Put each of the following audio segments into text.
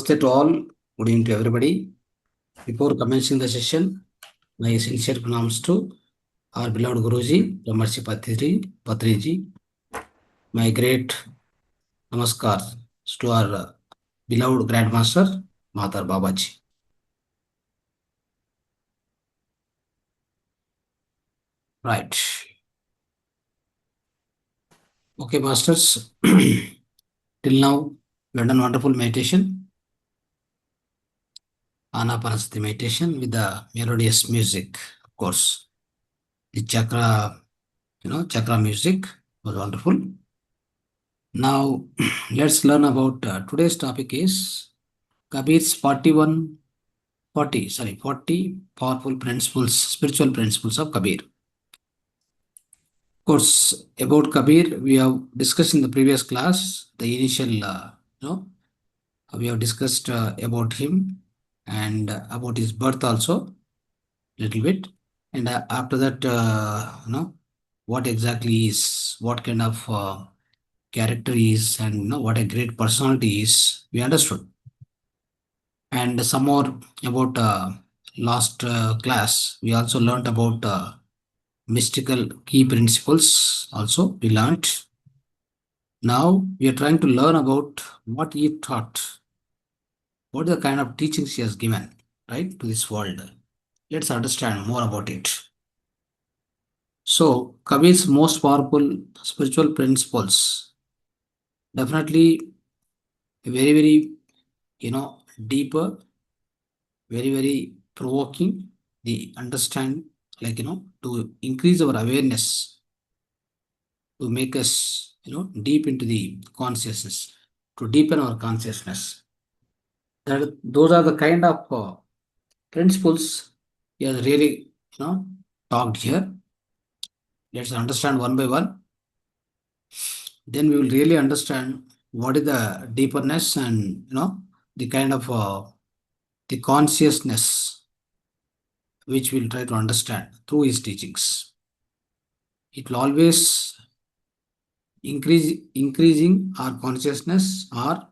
Namaste to all. Good evening to everybody. Before commencing the session, my sincere pranams to our beloved Guruji, Brahmarshi Patriji. My great namaskar to our beloved Grandmaster, Mahavatar Babaji. Right. Okay, masters. Till now, we have done wonderful meditation. Anapanasati meditation with the melodious music, of course. The chakra music was wonderful. Now, let's learn about today's topic is Kabir's 40 powerful principles, spiritual principles of Kabir. Of course, about Kabir, we have discussed in the previous class, the initial, we have discussed about him and about his birth also, little bit. And after that, what exactly is, what kind of character is, and what a great personality is, we understood. And some more about last class, we also learned about mystical key principles also we learned. Now we are trying to learn about what he taught, what the kind of teachings he has given, right, to this world. Let's understand more about it. So Kabir's most powerful spiritual principles, definitely very, very, deeper, very, very provoking. The understand, to increase our awareness, to make us, deep into the consciousness, to deepen our consciousness. Those are the kind of principles he has really, talked here. Let's understand one by one. Then we will really understand what is the deeperness and, the kind of the consciousness which we'll try to understand through his teachings. It will always increasing our consciousness, or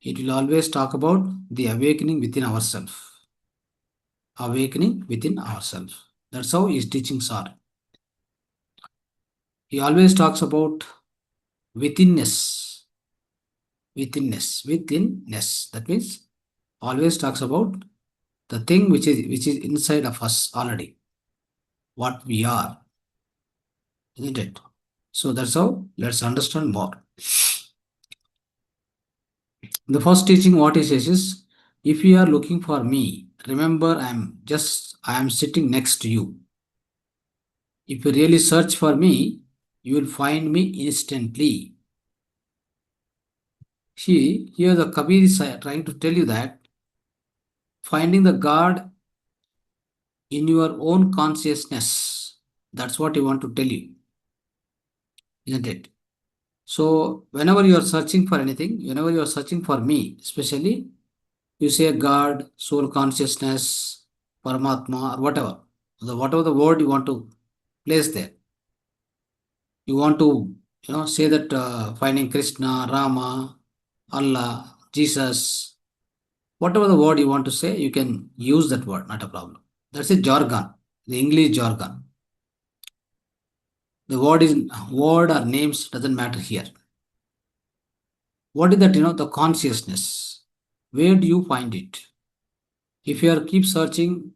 it will always talk about the awakening within ourselves. Awakening within ourselves. That's how his teachings are. He always talks about withinness. Withinness. That means always talks about the thing which is inside of us already. What we are. Isn't it? So that's how let's understand more. The first teaching what he says is, if you are looking for me, remember I am sitting next to you. If you really search for me, you will find me instantly. See, here the Kabir is trying to tell you that finding the God in your own consciousness, that's what he want to tell you. Isn't it? So whenever you are searching for anything, whenever you are searching for me, especially, you say God, soul consciousness, Paramatma, or whatever. Whatever the word you want to place there. You want to, say that finding Krishna, Rama, Allah, Jesus, whatever the word you want to say, you can use that word, not a problem. That's a jargon, the English jargon. The word or names doesn't matter here. What is that, the consciousness? Where do you find it? If you keep searching,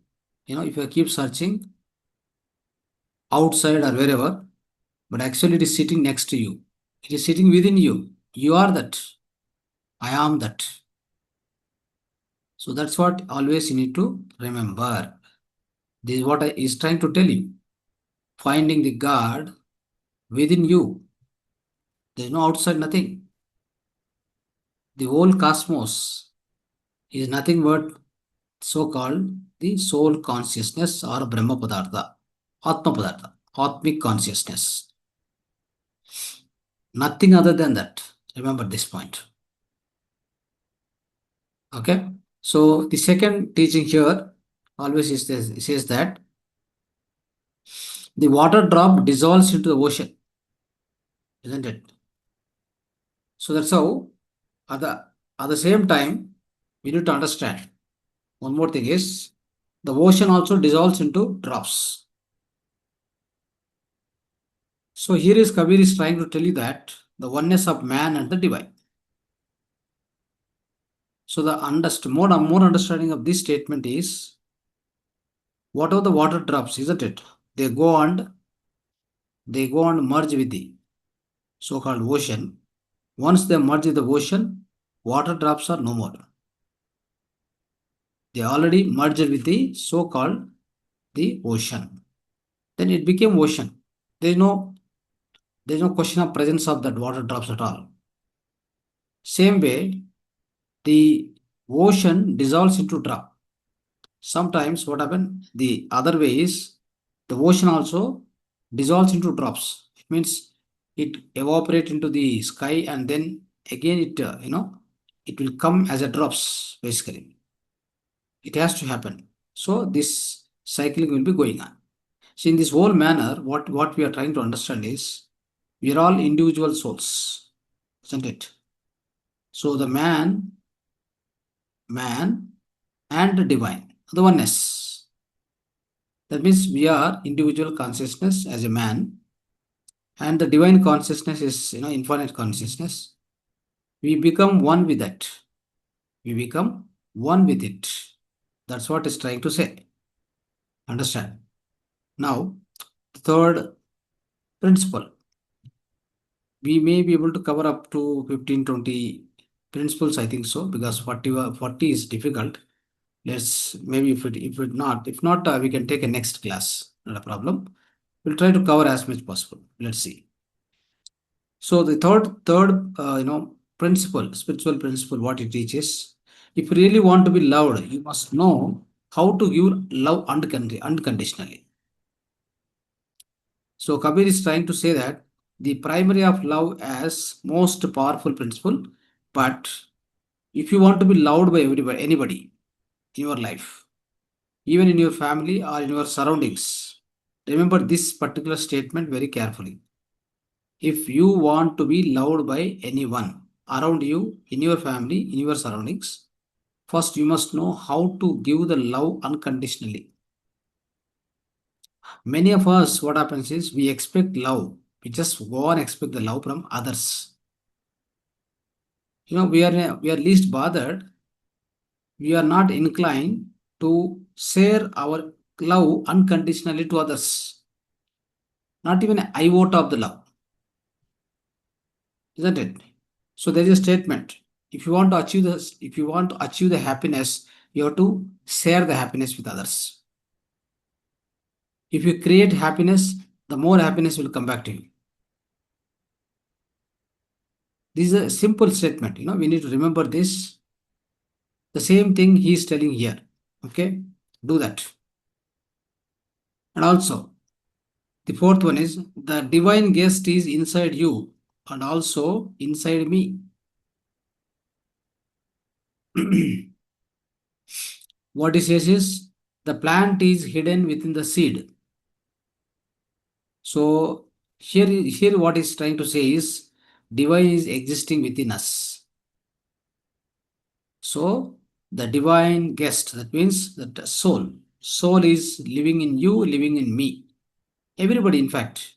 outside or wherever, but actually it is sitting next to you. It is sitting within you. You are that. I am that. So that's what always you need to remember. This is what I is trying to tell you. Finding the God within you. There is no outside, nothing. The whole cosmos is nothing but so-called the soul consciousness or Brahma Padartha, Atma Padartha, Atmic consciousness. Nothing other than that. Remember this point. Okay. So the second teaching here always says that the water drop dissolves into the ocean. Isn't it? So that's how at the same time we need to understand. One more thing is the ocean also dissolves into drops. So here is Kabir is trying to tell you that the oneness of man and the divine. So the more understanding of this statement is whatever the water drops, isn't it? They go and merge with the so-called ocean. Once they merge with the ocean, water drops are no more. They already merged with the so-called the ocean. Then it became ocean. There is no question of presence of that water drops at all. Same way, the ocean dissolves into drop. Sometimes what happens, the other way is the ocean also dissolves into drops. It means it evaporates into the sky and then again it will come as a drops basically. It has to happen. So this cycling will be going on. So in this whole manner, what we are trying to understand is we are all individual souls, isn't it? So the man and the divine, the oneness. That means we are individual consciousness as a man, and the divine consciousness is infinite consciousness. We become one with that. We become one with it. That's what it's trying to say. Understand? Now, the third principle. We may be able to cover up to 15-20 principles, I think so, because 40 is difficult. Let's maybe if not, we can take a next class. Not a problem. We'll try to cover as much possible. Let's see. So the third principle, spiritual principle, what it teaches. If you really want to be loved, you must know how to give love unconditionally. So Kabir is trying to say that the primary of love as most powerful principle, but if you want to be loved by anybody in your life, even in your family or in your surroundings, remember this particular statement very carefully. If you want to be loved by anyone around you, in your family, in your surroundings, first you must know how to give the love unconditionally. Many of us, what happens is we expect love. We just go and expect the love from others. We are least bothered. We are not inclined to share our love unconditionally to others. Not even an iota of the love, isn't it? So there is a statement. If you want to achieve this, if you want to achieve the happiness, you have to share the happiness with others. If you create happiness, the more happiness will come back to you. This is a simple statement. We need to remember this. The same thing he is telling here. Okay, do that. And also, the fourth one is the divine guest is inside you and also inside me. What he says is the plant is hidden within the seed. So here what he's trying to say is divine is existing within us. So the divine guest, that means that the soul is living in you, living in me. Everybody, in fact,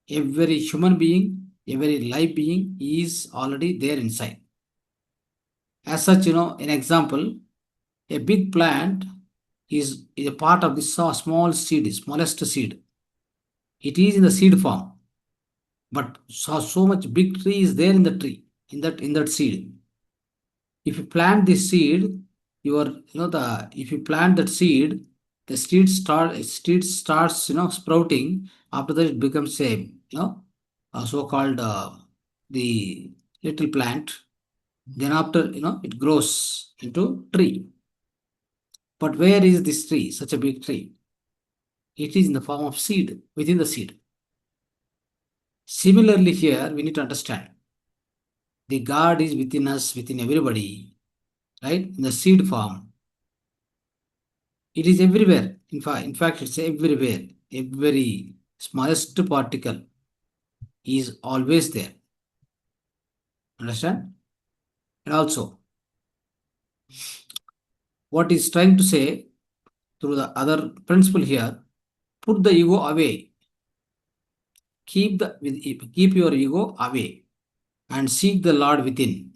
every human being, every life being is already there inside. As such, an example, a big plant is a part of this small seed, smallest seed. It is in the seed form, but so much big tree is there in the tree, in that seed. If you plant this seed, if you plant that seed, the seed starts sprouting. After that, it becomes so-called the little plant. Then after it grows into tree. But where is this tree? Such a big tree. It is in the form of seed within the seed. Similarly, here we need to understand the God is within us, within everybody, right? In the seed form. It is everywhere. In fact, it's everywhere. Every smallest particle is always there. Understand? And also, what is trying to say through the other principle here, put the ego away. Keep your ego away and seek the Lord within.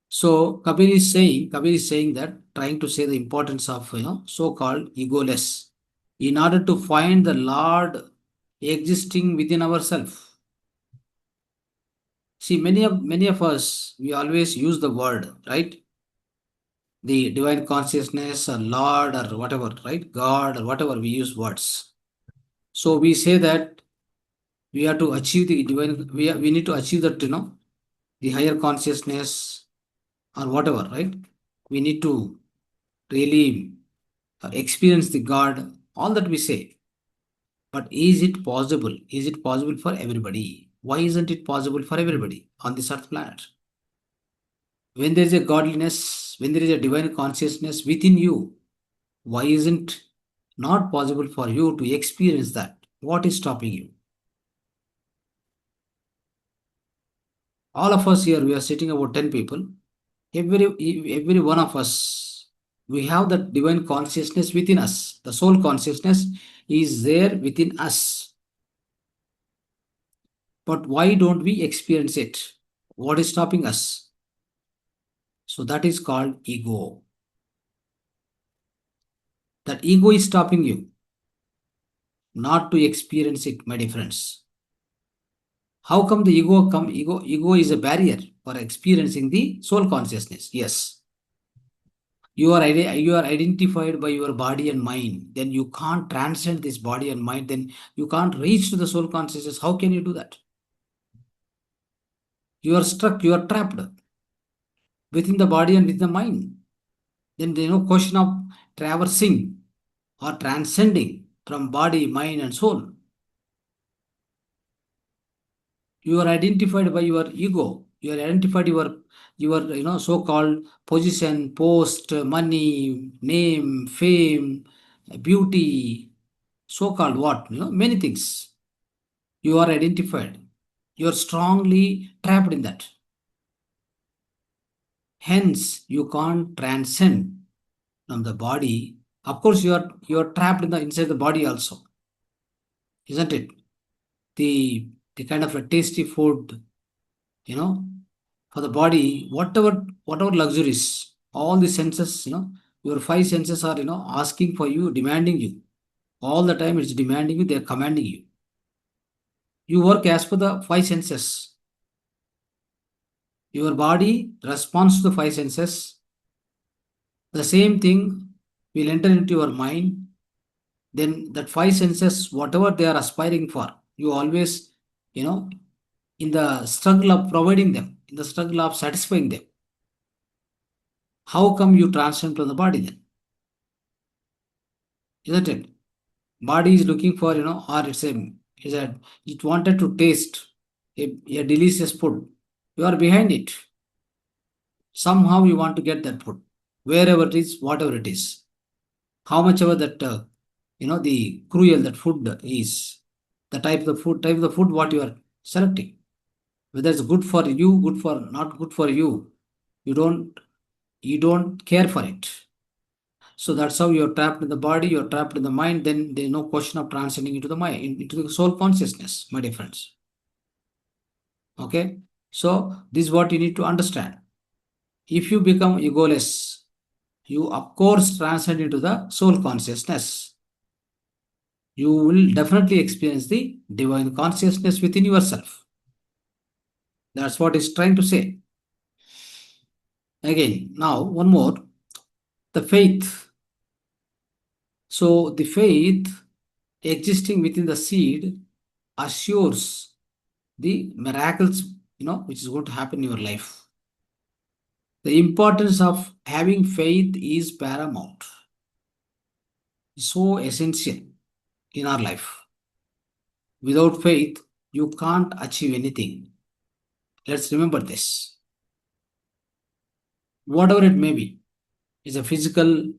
So Kabir is saying that, trying to say the importance of so-called egoless, in order to find the Lord existing within ourselves. See, many of us, we always use the word, right? The divine consciousness or Lord or whatever, right? God or whatever, we use words. So we say that we have to achieve the divine, we need to achieve that, the higher consciousness or whatever, right? We need to really experience the God, all that we say. But is it possible? Is it possible for everybody? Why isn't it possible for everybody on this earth planet? When there is a godliness, when there is a divine consciousness within you, why isn't not possible for you to experience that? What is stopping you? All of us here, we are sitting about 10 people. Every one of us, we have that divine consciousness within us. The soul consciousness is there within us. But why don't we experience it? What is stopping us? So that is called ego. That ego is stopping you not to experience it, my dear friends. How come the ego is a barrier for experiencing the soul consciousness? Yes. You are identified by your body and mind. Then you can't transcend this body and mind. Then you can't reach to the soul consciousness. How can you do that? You are stuck. You are trapped within the body and within the mind. Then there is no question of traversing or transcending from body, mind, and soul. You are identified by your ego. You are identified your so-called position, post, money, name, fame, beauty, so-called what, many things. You are identified. You are strongly trapped in that. Hence, you can't transcend from the body. Of course, you are trapped inside the body also, isn't it? The kind of a tasty food, you know, for the body, whatever luxuries, all the senses, your five senses are asking for you, demanding you. All the time it's demanding you, they're commanding you. You work as per the five senses. Your body responds to the five senses. The same thing will enter into your mind. Then that five senses, whatever they are aspiring for, you always, in the struggle of providing them, in the struggle of satisfying them. How come you transcend from the body then? Isn't it? Body is looking for, or it wanted to taste a delicious food. You are behind it. Somehow you want to get that food, wherever it is, whatever it is. How much ever that, the cruel that food is, the type of the food what you are selecting. Whether it's good for you, good for not good for you, you don't care for it. So that's how you're trapped in the body, you're trapped in the mind. Then there's no question of transcending into the mind, into the soul consciousness, my dear friends. Okay, so this is what you need to understand. If you become egoless, you of course transcend into the soul consciousness. You will definitely experience the divine consciousness within yourself. That's what it's trying to say. Again, now one more, the faith. So the faith existing within the seed assures the miracles, which is going to happen in your life. The importance of having faith is paramount, so essential in our life. Without faith, you can't achieve anything. Let's remember this. Whatever it may be, is a physical,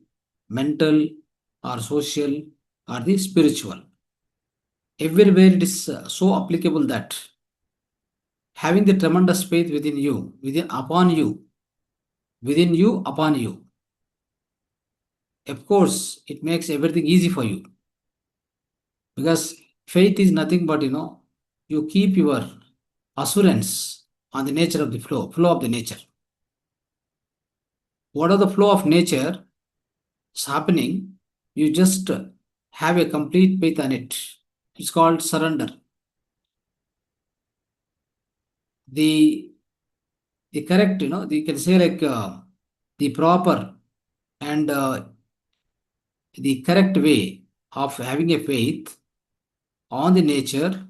mental, or social, or the spiritual. Everywhere it is so applicable that having the tremendous faith within you, upon you, within you, upon you. Of course, it makes everything easy for you because faith is nothing but, you keep your assurance on the nature of the flow of the nature. What are the flow of nature is happening? You just have a complete faith on it. It's called surrender. The correct, you can say like the proper and the correct way of having a faith on the nature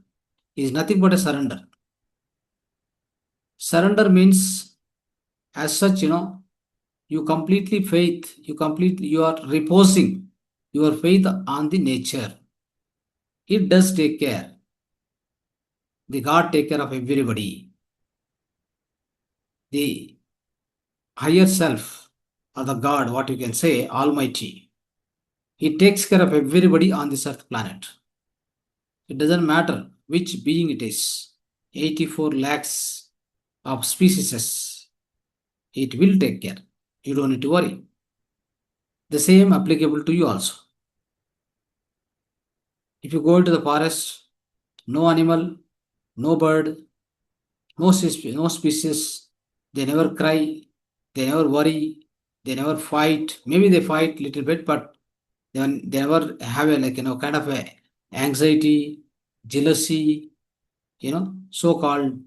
is nothing but a surrender. Surrender means, as such, you are reposing your faith on the nature. It does take care. The God take care of everybody. The higher self or the God, what you can say, Almighty. He takes care of everybody on this earth planet. It doesn't matter which being it is. 84 lakhs of species. It will take care. You don't need to worry. The same applicable to you also. If you go into the forest, no animal, no bird, no species, they never cry, they never worry, they never fight. Maybe they fight little bit, but they never have a kind of a anxiety, jealousy, so-called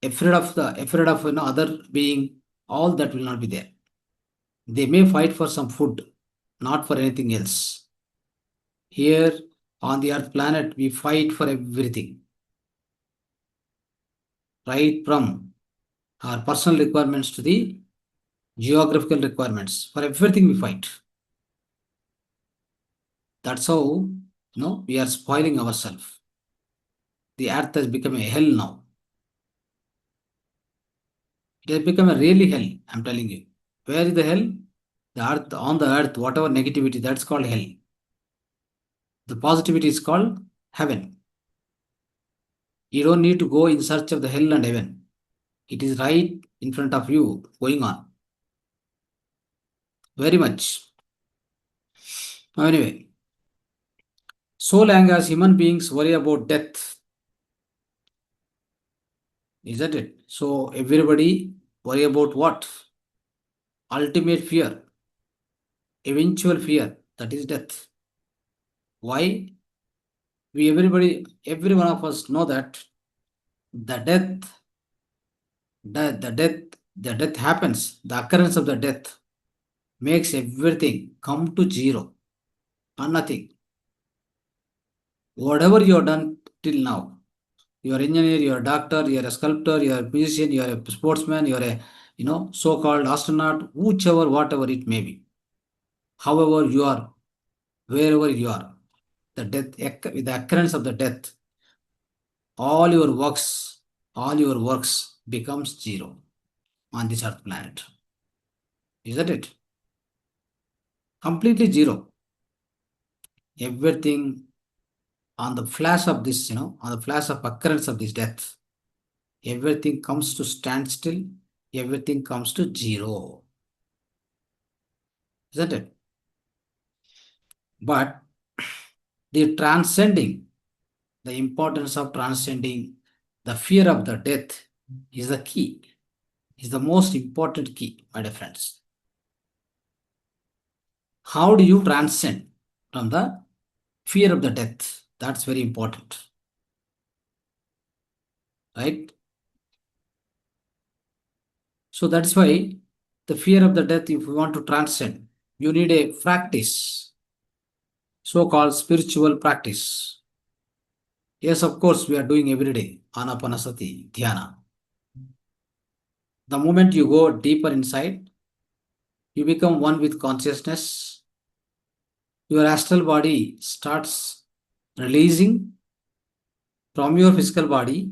afraid of other being. All that will not be there. They may fight for some food, not for anything else. Here on the earth planet, we fight for everything. Right from our personal requirements to the geographical requirements. For everything we fight. That's how, we are spoiling ourselves. The earth has become a hell now. It has become a really hell, I'm telling you. Where is the hell? On the earth, whatever negativity, that's called hell. The positivity is called heaven. You don't need to go in search of the hell and heaven. It is right in front of you, going on. Very much. Anyway, so long as human beings worry about death, isn't it? So everybody worry about what? Ultimate fear, eventual fear, that is death. Why? Every one of us know that the death happens. The occurrence of the death makes everything come to zero or nothing. Whatever you have done till now, you are engineer, you are a doctor, you are a sculptor, you are a musician, you are a sportsman, you are a so-called astronaut, whatever it may be. However you are, wherever you are, with the occurrence of the death, all your works becomes zero on this earth planet. Isn't it? Completely zero. Everything on the flash of this, on the flash of occurrence of this death, everything comes to standstill, everything comes to zero. Isn't it? But the importance of transcending the fear of the death is the key, is the most important key, my dear friends. How do you transcend from the fear of the death? That's very important. Right? So that's why the fear of the death, if you want to transcend, you need a practice, so-called spiritual practice. Yes, of course, we are doing every day, Anapanasati, Dhyana. The moment you go deeper inside, you become one with consciousness. Your astral body starts releasing from your physical body.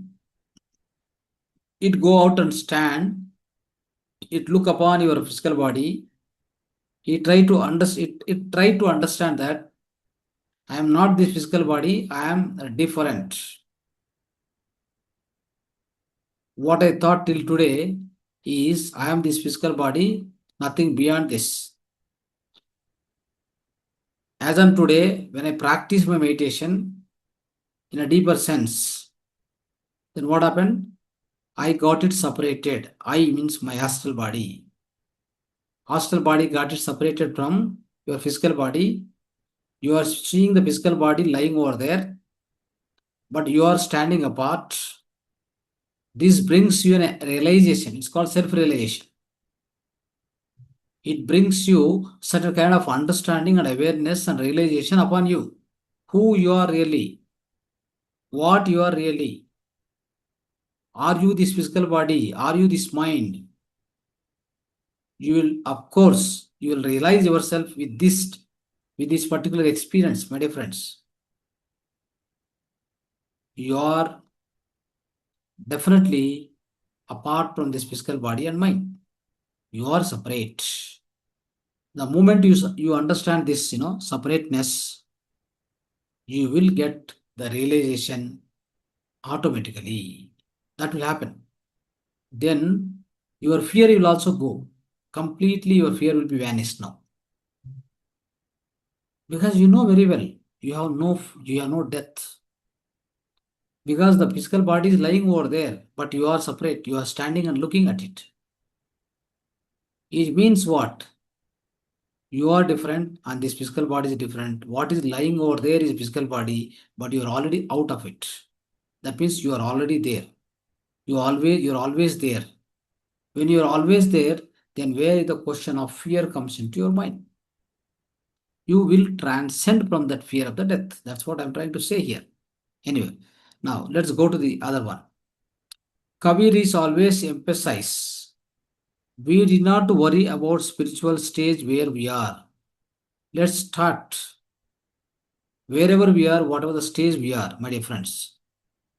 It go out and stand. It look upon your physical body. It try to understand that I am not this physical body. I am different. What I thought till today is I am this physical body, nothing beyond this. As on today, when I practice my meditation in a deeper sense, then what happened? I got it separated. I means my astral body. Astral body got it separated from your physical body. You are seeing the physical body lying over there, but you are standing apart. This brings you a realization. It's called self-realization. It brings you certain kind of understanding and awareness and realization upon you. Who you are really. What you are really. Are you this physical body? Are you this mind? You will, of course, you will realize yourself with this particular experience, my dear friends. You are definitely apart from this physical body and mind. You are separate. The moment you understand this, separateness, you will get the realization automatically. That will happen. Then your fear will also go. Completely your fear will be vanished now. Because you know very well, you have no death. Because the physical body is lying over there, but you are separate. You are standing and looking at it. It means what? You are different and this physical body is different. What is lying over there is physical body, but you are already out of it. That means you are already there. You're always there. When you are always there, then where the question of fear comes into your mind? You will transcend from that fear of the death. That's what I'm trying to say here. Anyway, now let's go to the other one. Kabir is always emphasize. We did not worry about spiritual stage where we are. Let's start wherever we are, whatever the stage we are, my dear friends.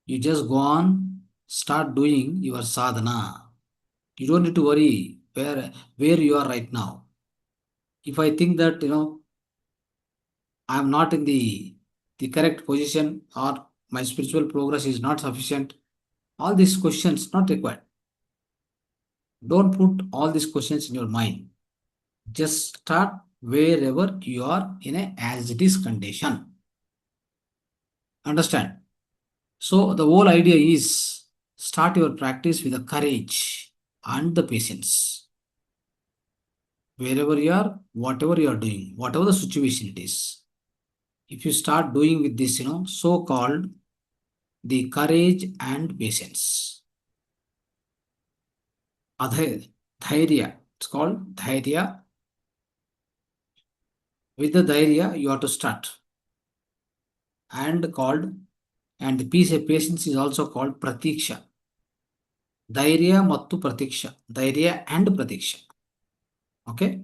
You just go on, start doing your sadhana. You don't need to worry where you are right now. If I think that I am not in the correct position or my spiritual progress is not sufficient, all these questions not required. Don't put all these questions in your mind. Just start wherever you are in a as it is condition. Understand? So the whole idea is start your practice with the courage and the patience. Wherever you are, whatever you are doing, whatever the situation it is. If you start doing with this, so-called the courage and patience. Dhairya. It's called dhairya. With the dhairya, you have to start. And the patience is also called pratiksha. Dhairya mattu pratiksha. Dhairya and pratiksha. Okay?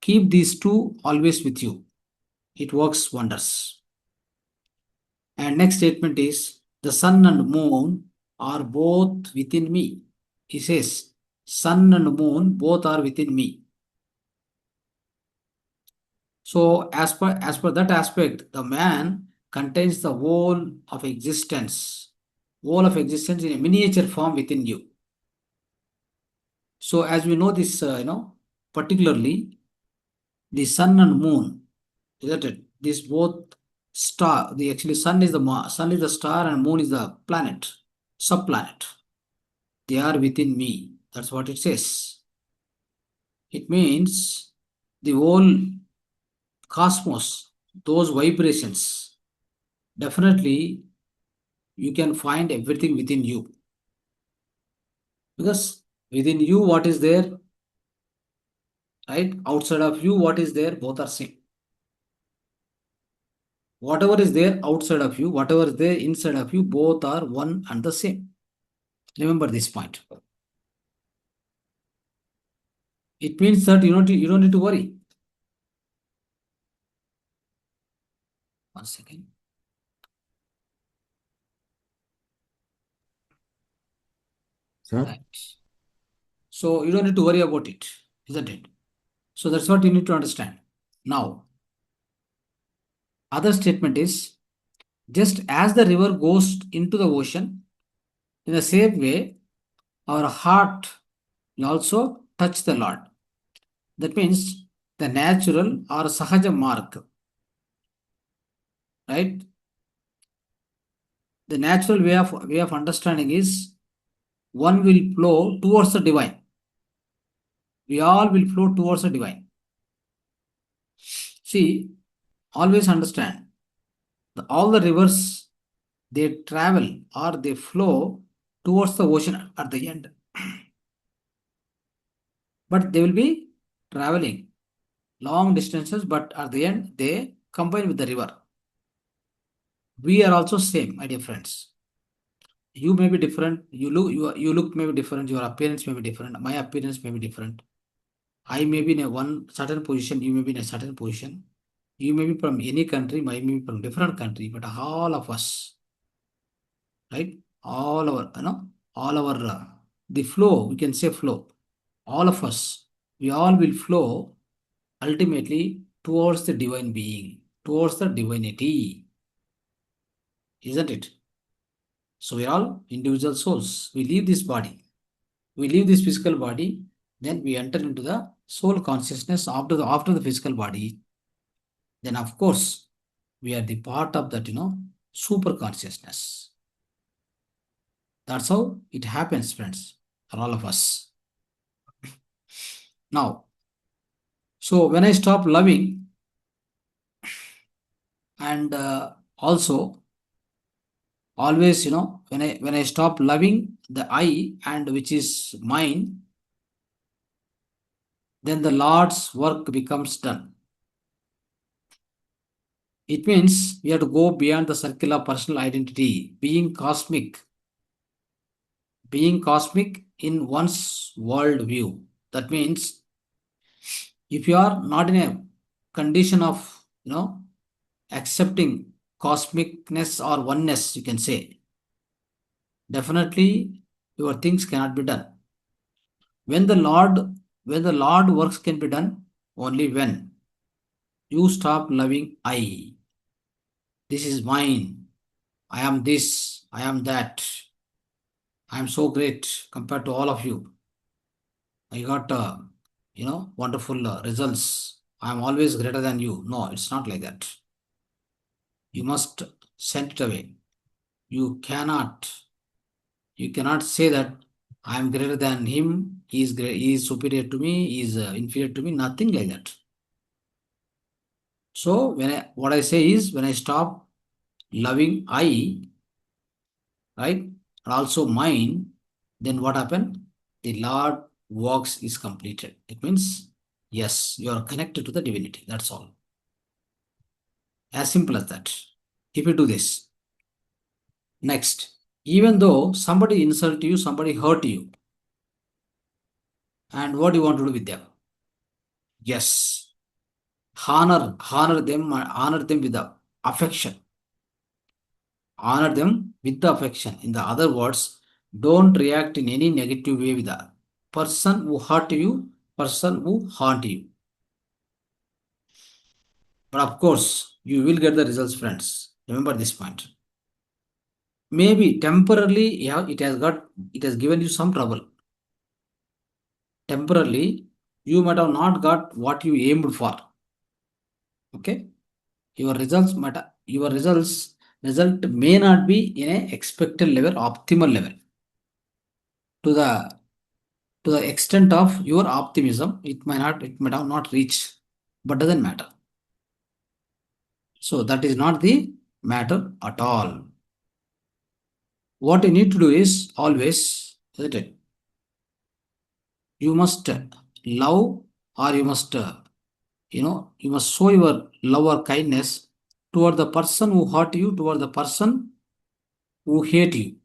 Keep these two always with you. It works wonders. And next statement is, the sun and moon are both within me. He says, sun and moon both are within me. So as per that aspect, the man contains the whole of existence in a miniature form within you. So as we know this, particularly the sun and moon, isn't it? This both star. The actually sun is the star and moon is the planet, subplanet. They are within me. That's what it says. It means the whole cosmos, those vibrations, definitely you can find everything within you. Because within you, what is there, right? Outside of you, what is there, both are same. Whatever is there outside of you, whatever is there inside of you, both are one and the same. Remember this point. It means that you don't need to worry. One second. Sir? Right. So you don't need to worry about it, isn't it? So that's what you need to understand. Now, other statement is, just as the river goes into the ocean, in the same way, our heart will also touch the Lord. That means the natural or sahaja mark, right? The natural way of understanding is one will flow towards the divine. We all will flow towards the divine. See, always understand all the rivers, they travel or they flow towards the ocean at the end. But they will be traveling long distances, but at the end they combine with the river. We are also same, my dear friends. You may be different. You look may be different. Your appearance may be different. My appearance may be different. I may be in a one certain position. You may be in a certain position. You may be from any country. I may be from different country. But all of us, right? All our, all our the flow. We can say flow. All of us, we all will flow ultimately towards the divine being, towards the divinity, isn't it? So we are all individual souls. We leave this body. We leave this physical body, then we enter into the soul consciousness after the physical body. Then of course, we are the part of that, super consciousness. That's how it happens, friends, for all of us. Now, so when I stop loving, and also always, when I stop loving the I and which is mine, then the Lord's work becomes done. It means we have to go beyond the circle of personal identity, being cosmic in one's world view. That means if you are not in a condition of, accepting cosmicness or oneness, you can say, definitely your things cannot be done. When the Lord works can be done only when you stop loving I. This is mine. I am this. I am that. I am so great compared to all of you. I got, wonderful results. I am always greater than you. No, it's not like that. You must send it away. You cannot say that I am greater than him. He is great. He is superior to me. He is inferior to me. Nothing like that. So what I say is when I stop loving I, right, and also mine, then what happened? The Lord works is completed. It means, yes, you are connected to the divinity. That's all. As simple as that. If you do this. Next, even though somebody insult you, somebody hurt you, and what do you want to do with them? Yes, honor them with the affection. Honor them with the affection. In the other words, don't react in any negative way with the person who hurt you, person who haunt you. But of course, you will get the results, friends. Remember this point. Maybe temporarily, yeah, it has given you some trouble. Temporarily, you might have not got what you aimed for. Okay, your result may not be in a expected level, optimal level. To the extent of your optimism, it might have not reached, but doesn't matter. So that is not the matter at all. What you need to do is always, isn't it? You must love, or you must, you must show your love or kindness toward the person who hurt you, toward the person who hate you.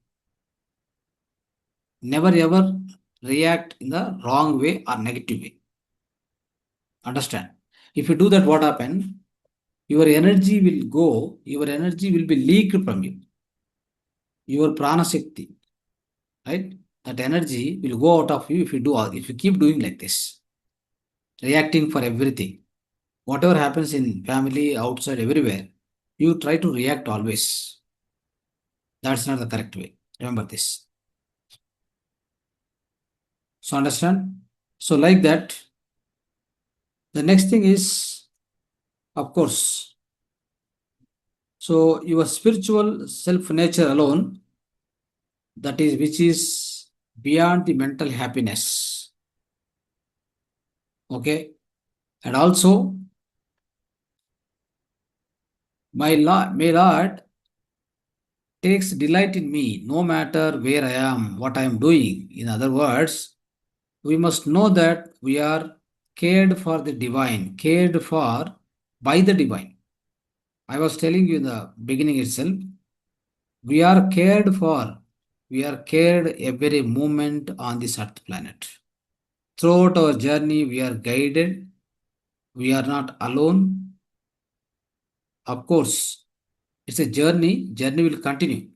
Never ever react in the wrong way or negative way. Understand? If you do that, what happens? Your energy will go, your energy will be leaked from you. Your prana shakti, right? That energy will go out of you if you keep doing like this, reacting for everything. Whatever happens in family, outside, everywhere, you try to react always. That's not the correct way. Remember this. So understand? So like that, the next thing is, of course, so your spiritual self nature alone, that is which is beyond the mental happiness. Okay. And also, my Lord takes delight in me no matter where I am, what I am doing. In other words, we must know that we are cared for the divine, cared for by the divine. I was telling you in the beginning itself, we are cared for, we are cared every moment on this earth planet. Throughout our journey, we are guided, we are not alone. Of course, it's a journey will continue,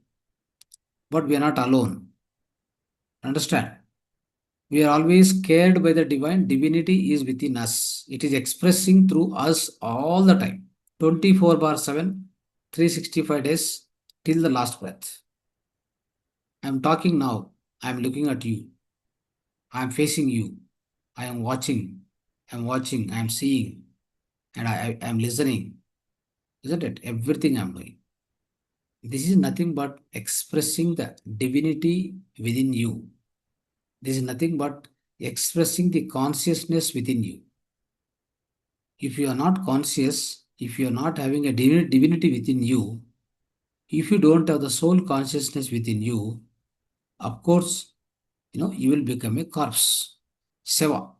but we are not alone. Understand? We are always cared by the divine. Divinity is within us. It is expressing through us all the time. 24 bar 7, 365 days till the last breath. I am talking now. I am looking at you. I am facing you. I am watching. I am watching. I am seeing. And I am listening. Isn't it? Everything I am doing. This is nothing but expressing the divinity within you. This is nothing but expressing the consciousness within you. If you are not conscious, if you are not having a divinity within you, if you don't have the soul consciousness within you, of course, you will become a corpse. Seva.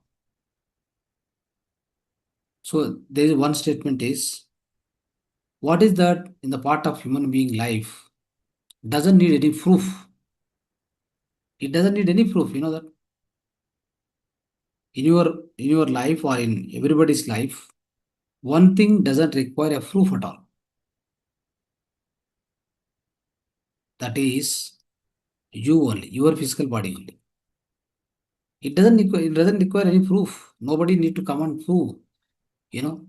So there is one statement is, what is that in the part of human being life doesn't need any proof. It doesn't need any proof, you know that. In your life or in everybody's life, one thing doesn't require a proof at all. That is you only, your physical body only. It doesn't require any proof. Nobody need to come and you know,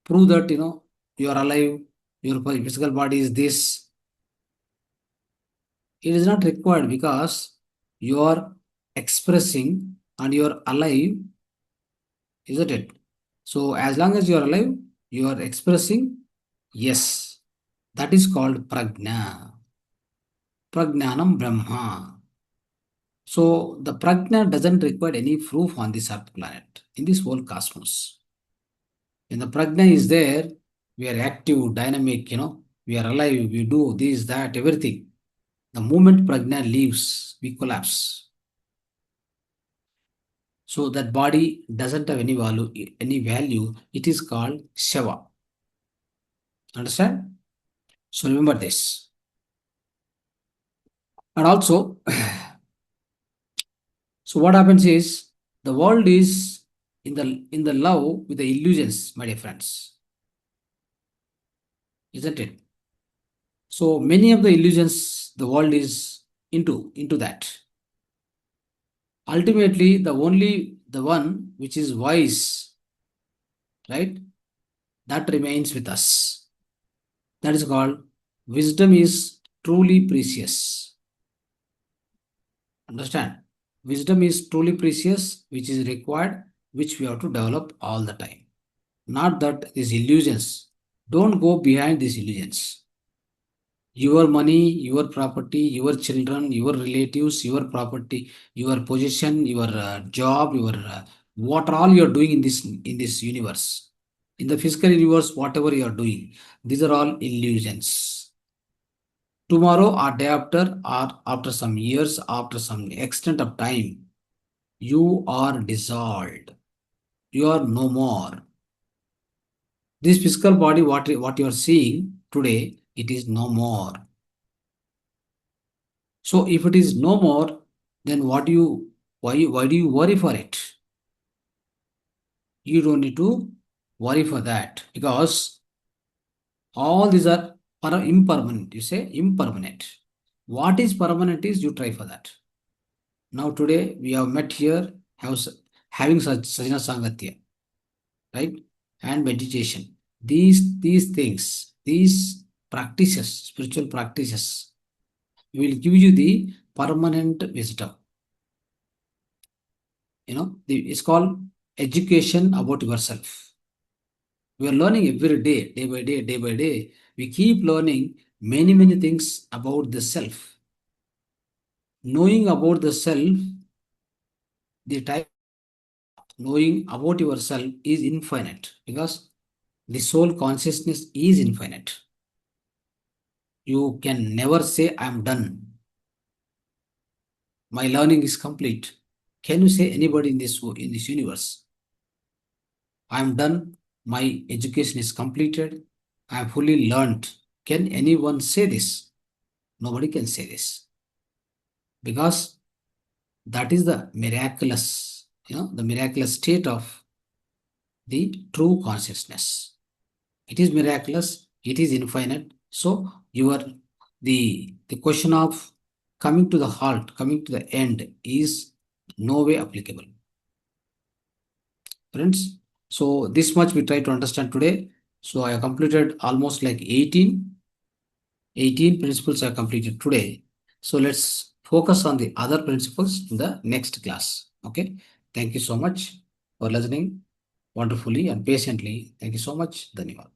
prove that you are alive, your physical body is this. It is not required because you are expressing and you are alive, isn't it? So as long as you are alive, you are expressing, yes. That is called prajna. Prajnanam Brahma. So the prajna doesn't require any proof on this earth planet, in this whole cosmos. When the prajna is there, we are active, dynamic, we are alive, we do this, that, everything. The moment prajna leaves, we collapse. So that body doesn't have any value. It is called Shava. Understand? So remember this. And also, so what happens is the world is in the love with the illusions, my dear friends. Isn't it? So many of the illusions the world is into that. Ultimately, the one which is wise, right? That remains with us. That is called wisdom is truly precious. Understand? Wisdom is truly precious, which is required, which we have to develop all the time. Not that these illusions. Don't go behind these illusions. Your money, your property, your children, your relatives, your property, your position, your job, your what all you are doing in this universe, in the physical universe, whatever you are doing, these are all illusions. Tomorrow or day after, or after some years, after some extent of time, you are dissolved. You are no more. This physical body, what you are seeing today, it is no more. So if it is no more, then why do you worry for it? You don't need to worry for that because all these are impermanent. You say impermanent. What is permanent is you try for that. Now today we have met here, having such Sajna Sangatya, right? And meditation. These things, these practices, spiritual practices, will give you the permanent wisdom. It's called education about yourself. We are learning every day by day, day by day. We keep learning many, many things about the self. Knowing about the self, the type knowing about yourself is infinite because the soul consciousness is infinite. You can never say, I'm done. My learning is complete. Can you say anybody in this universe? I'm done. My education is completed. I'm fully learned. Can anyone say this? Nobody can say this because that is the miraculous, the miraculous state of the true consciousness. It is miraculous. It is infinite. So the question of coming to the halt, coming to the end is no way applicable. Friends, so this much we try to understand today. So I have completed almost like 18 principles I have completed today. So let's focus on the other principles in the next class. Okay. Thank you so much for listening wonderfully and patiently. Thank you so much. Dhanyavad.